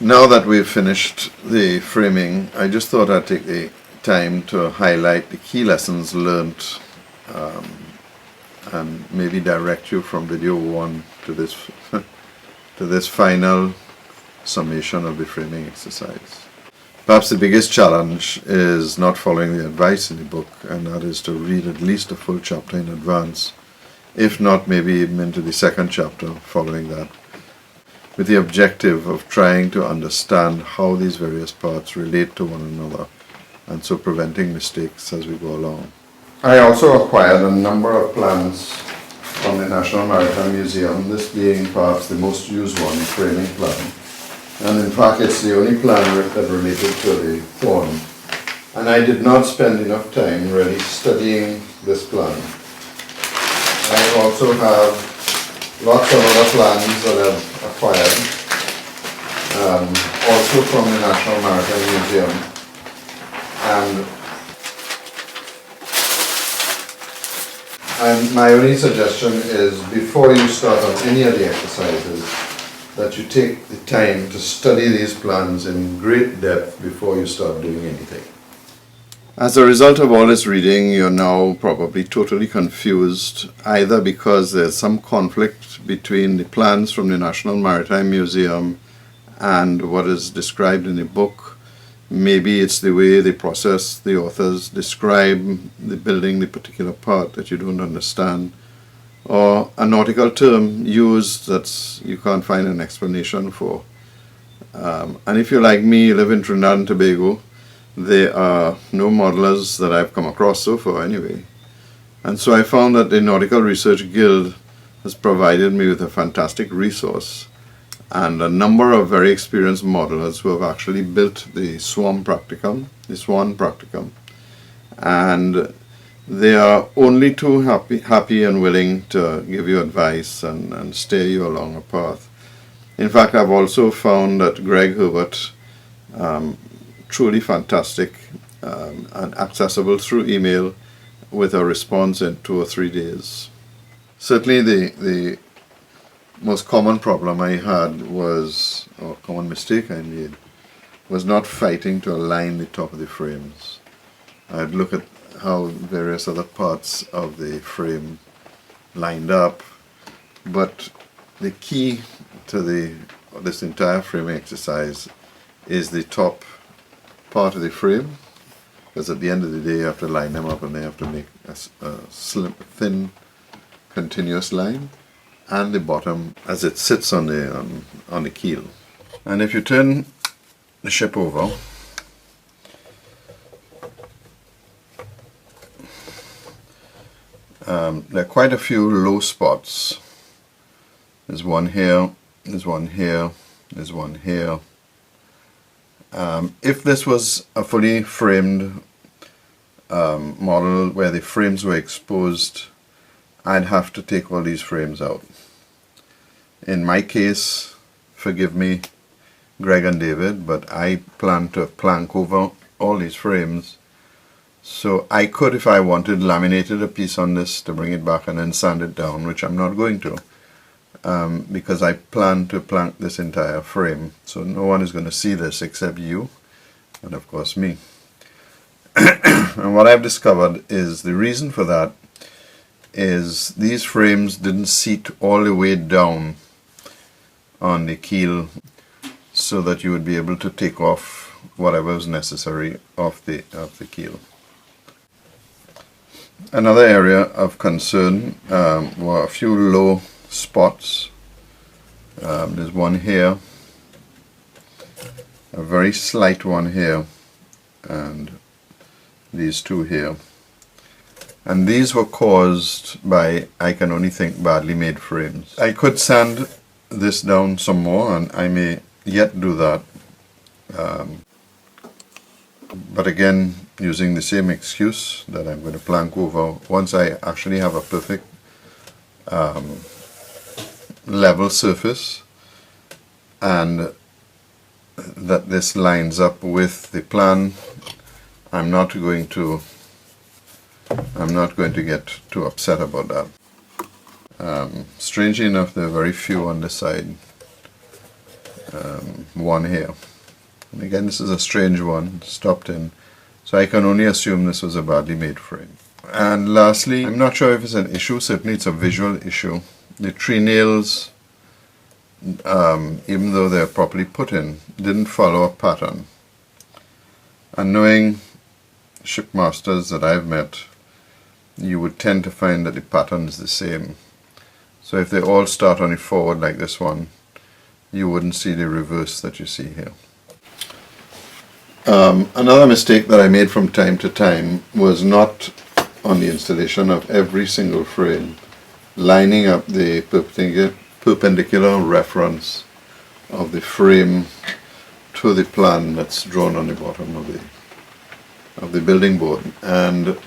Now that we've finished the framing, I just thought I'd take the time to highlight the key lessons learned and maybe direct you from video 1 to this to this final summation of the framing exercise. Perhaps the biggest challenge is not following the advice in the book, and that is to read at least a full chapter in advance, if not maybe even into the second chapter following that, with the objective of trying to understand how these various parts relate to one another, and so preventing mistakes as we go along. I also acquired a number of plans from the National Maritime Museum, this being perhaps the most used one, the framing plan. And in fact, it's the only plan that related to the Thorn. And I did not spend enough time really studying this plan. I also have lots of other plans that I've acquired, also from the National Maritime Museum. And my only suggestion is, before you start on any of the exercises, that you take the time to study these plans in great depth before you start doing anything. As a result of all this reading, you're now probably totally confused, either because there's some conflict between the plans from the National Maritime Museum and what is described in the book. Maybe it's the way the authors describe the building the particular part that you don't understand, or a nautical term used that you can't find an explanation for. And if you're like me, you live in Trinidad and Tobago, there are no modelers that I've come across so far anyway. And so I found that the Nautical Research Guild has provided me with a fantastic resource and a number of very experienced modelers who have actually built the Swan practicum, and they are only too happy and willing to give you advice and steer you along a path. In fact, I've also found that Greg Herbert, truly fantastic and accessible through email with a response in 2 or 3 days. Certainly the most common problem I had was, or common mistake I made, was not fighting to align the top of the frames. I'd look at how various other parts of the frame lined up, but the key to this entire framing exercise is the top part of the frame, because at the end of the day you have to line them up and they have to make a slim, thin, continuous line, and the bottom as it sits on the keel. And if you turn the ship over, there are quite a few low spots. There's one here, there's one here, there's one here. If this was a fully framed model where the frames were exposed, I'd have to take all these frames out. In my case, forgive me, Greg and David, but I plan to plank over all these frames. So I could, if I wanted, laminated a piece on this to bring it back and then sand it down, which I'm not going to, because I plan to plank this entire frame. So no one is going to see this except you, and of course me. And what I've discovered is the reason for that is these frames didn't seat all the way down on the keel so that you would be able to take off whatever was necessary off the keel. Another area of concern were a few low spots. There's one here, a very slight one here, and these two here. And these were caused by, I can only think, badly made frames. I could sand this down some more, and I may yet do that. But again, using the same excuse that I'm going to plank over once I actually have a perfect level surface, and that this lines up with the plan. I'm not going to get too upset about that. Strangely enough, there are very few on this side. one here. And again, this is a strange one, stopped in, so I can only assume this was a badly made frame. And lastly, I'm not sure if it's an issue, certainly it's a visual issue. The tree nails, even though they're properly put in, didn't follow a pattern. And knowing shipmasters that I've met, you would tend to find that the pattern is the same. So if they all start on the forward like this one, you wouldn't see the reverse that you see here. Another mistake that I made from time to time was not on the installation of every single frame lining up the perpendicular reference of the frame to the plan that's drawn on the bottom of the building board, and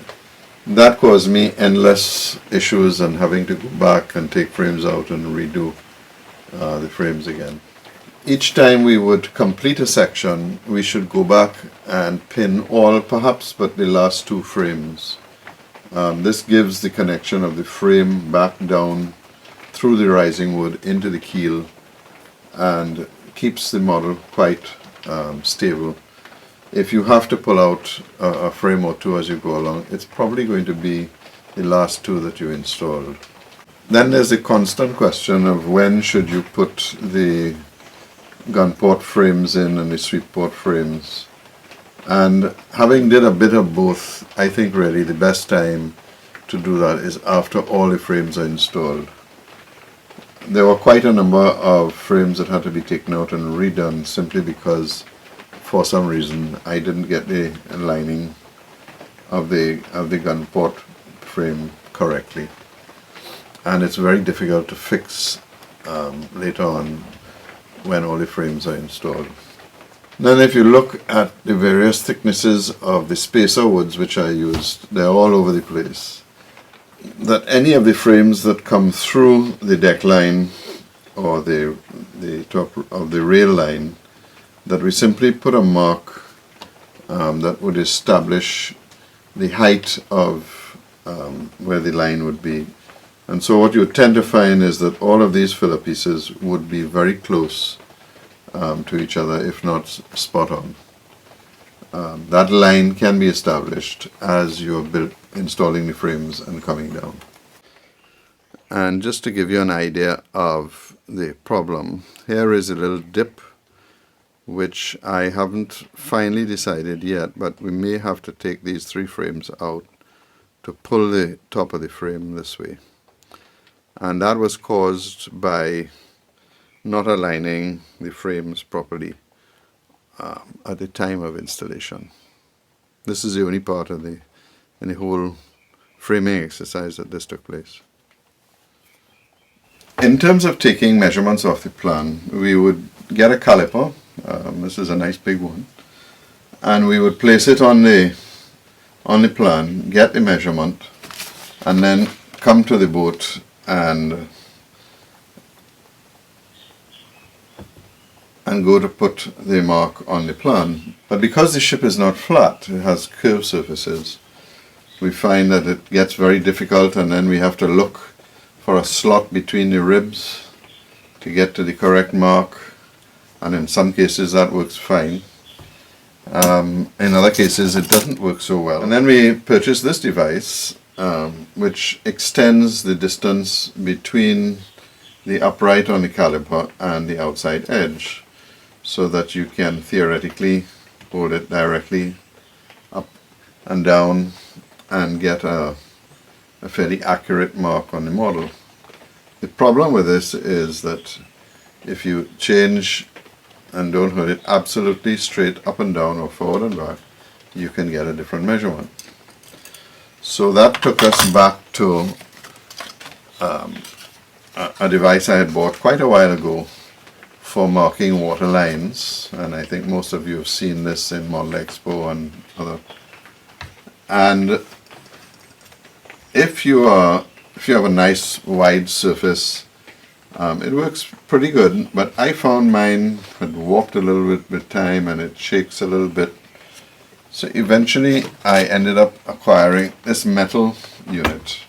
that caused me endless issues and having to go back and take frames out and redo the frames again. Each time we would complete a section, we should go back and pin all, perhaps but the last two frames. This gives the connection of the frame back down through the rising wood into the keel and keeps the model quite stable. If you have to pull out a frame or two as you go along, it's probably going to be the last two that you installed. Then there's the constant question of when should you put the gun port frames in and the sweep port frames. And having did a bit of both, I think really the best time to do that is after all the frames are installed. There were quite a number of frames that had to be taken out and redone simply because for some reason I didn't get the lining of the gun port frame correctly, and it's very difficult to fix later on when all the frames are installed. Then if you look at the various thicknesses of the spacer woods which I used, they're all over the place. That any of the frames that come through the deck line or the top of the rail line, that we simply put a mark that would establish the height of where the line would be. And so what you tend to find is that all of these filler pieces would be very close to each other, if not spot on. That line can be established as you're installing the frames and coming down. And just to give you an idea of the problem, here is a little dip which I haven't finally decided yet, but we may have to take these three frames out to pull the top of the frame this way. And that was caused by not aligning the frames properly at the time of installation. This is the only part of the whole framing exercise that this took place. In terms of taking measurements off the plan, we would get a caliper. This is a nice big one, and we would place it on the plan, get the measurement, and then come to the boat and go to put the mark on the plan. But because the ship is not flat, it has curved surfaces, we find that it gets very difficult, and then we have to look for a slot between the ribs to get to the correct mark, and in some cases that works fine. In other cases it doesn't work so well. And then we purchased this device which extends the distance between the upright on the caliper and the outside edge, so that you can theoretically hold it directly up and down and get a fairly accurate mark on the model. The problem with this is that if you change and don't hold it absolutely straight up and down or forward and back, you can get a different measurement. So that took us back to a device I had bought quite a while ago for marking water lines, and I think most of you have seen this in Model Expo and other. And if you have a nice wide surface, it works pretty good, but I found mine had warped a little bit with time and it shakes a little bit. So eventually I ended up acquiring this metal unit,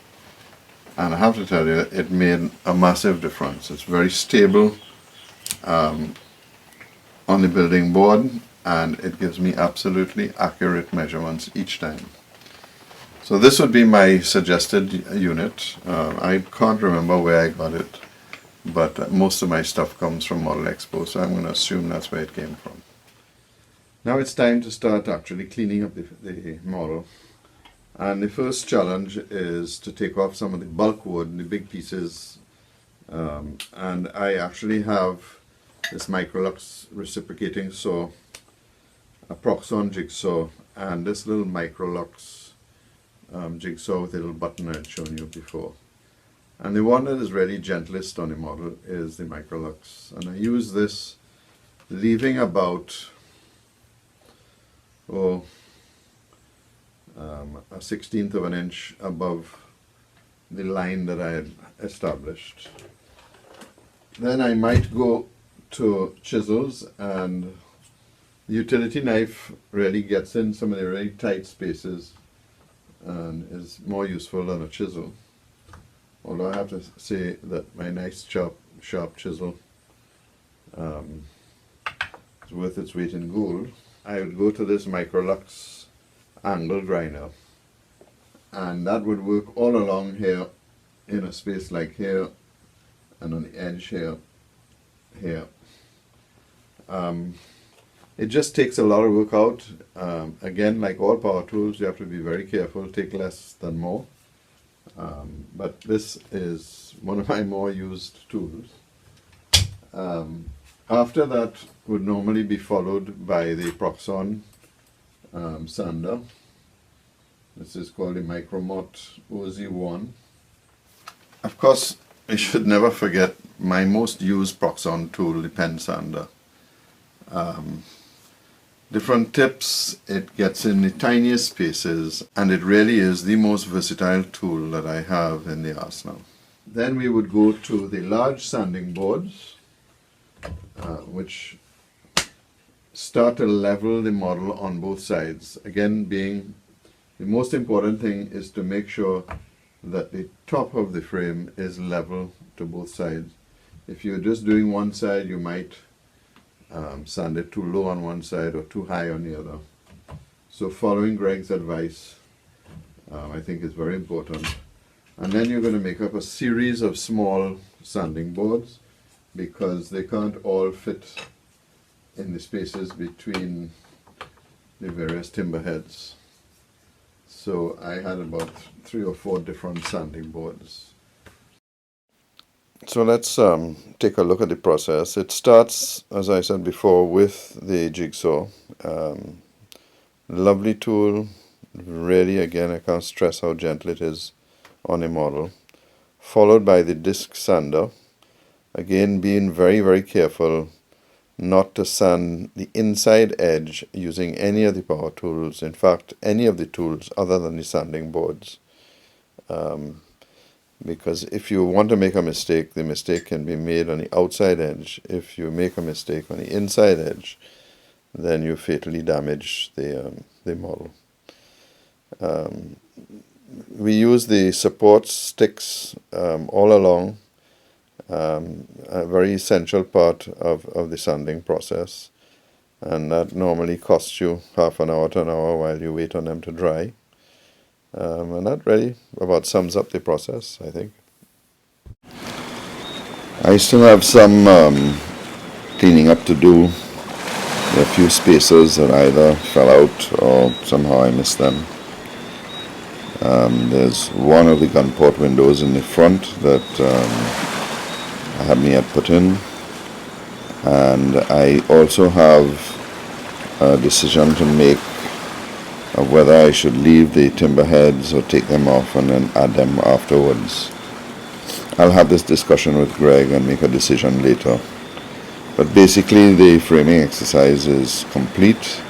and I have to tell you, it made a massive difference. It's very stable. on the building board, and it gives me absolutely accurate measurements each time. So this would be my suggested unit. I can't remember where I got it, but most of my stuff comes from Model Expo, so I'm going to assume that's where it came from. Now it's time to start actually cleaning up the model. And the first challenge is to take off some of the bulk wood, the big pieces. And I actually have this Microlux reciprocating saw, a Proxon jigsaw, and this little Microlux jigsaw with a little button I'd shown you before. And the one that is really gentlest on the model is the Microlux. And I use this leaving about a 1/16 of an inch above the line that I had established. Then I might go to chisels, and the utility knife really gets in some of the really tight spaces and is more useful than a chisel. Although I have to say that my nice sharp chisel is worth its weight in gold. I would go to this Microlux angle grinder, and that would work all along here in a space like here, and on the edge here. It just takes a lot of work out. Again, like all power tools, you have to be very careful, take less than more. But this is one of my more used tools. After that would normally be followed by the Proxon sander. This is called the Micromot OZ1. Of course, I should never forget my most used Proxon tool, the pen sander. Different tips, it gets in the tiniest spaces, and it really is the most versatile tool that I have in the arsenal. Then we would go to the large sanding boards, which start to level the model on both sides. Again, being the most important thing is to make sure that the top of the frame is level to both sides. If you're just doing one side, you might sand it too low on one side or too high on the other. So following Greg's advice, I think is very important. And then you're going to make up a series of small sanding boards, because they can't all fit in the spaces between the various timber heads. So I had about 3 or 4 different sanding boards. So let's take a look at the process. It starts, as I said before, with the jigsaw. Lovely tool. Really, again, I can't stress how gentle it is on a model. Followed by the disc sander. Again, being very, very careful not to sand the inside edge using any of the power tools. In fact, any of the tools other than the sanding boards. Because if you want to make a mistake, the mistake can be made on the outside edge. If you make a mistake on the inside edge, then you fatally damage the model. We use the support sticks all along, a very essential part of the sanding process, and that normally costs you half an hour to an hour while you wait on them to dry. And that really about sums up the process, I think. I still have some cleaning up to do. There are a few spacers that either fell out or somehow I missed them. There's one of the gun port windows in the front that I had put in. And I also have a decision to make of whether I should leave the timber heads or take them off and then add them afterwards. I'll have this discussion with Greg and make a decision later. But basically the framing exercise is complete,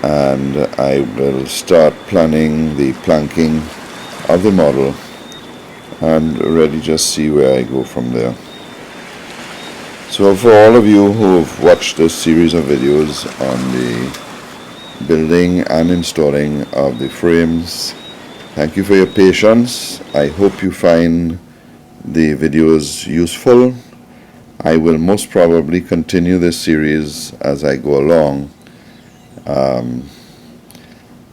and I will start planning the planking of the model and really just see where I go from there. So for all of you who have watched this series of videos on the building and installing of the frames, thank you for your patience. I hope you find the videos useful, I will most probably continue this series as I go along.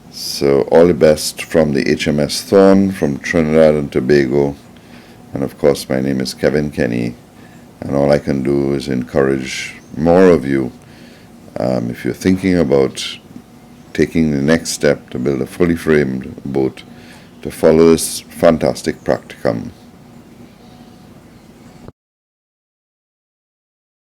So all the best from the HMS Thorn from Trinidad and Tobago. And of course, my name is Kevin Kenny, and all I can do is encourage more of you, if you're thinking about taking the next step to build a fully framed boat, to follow this fantastic practicum.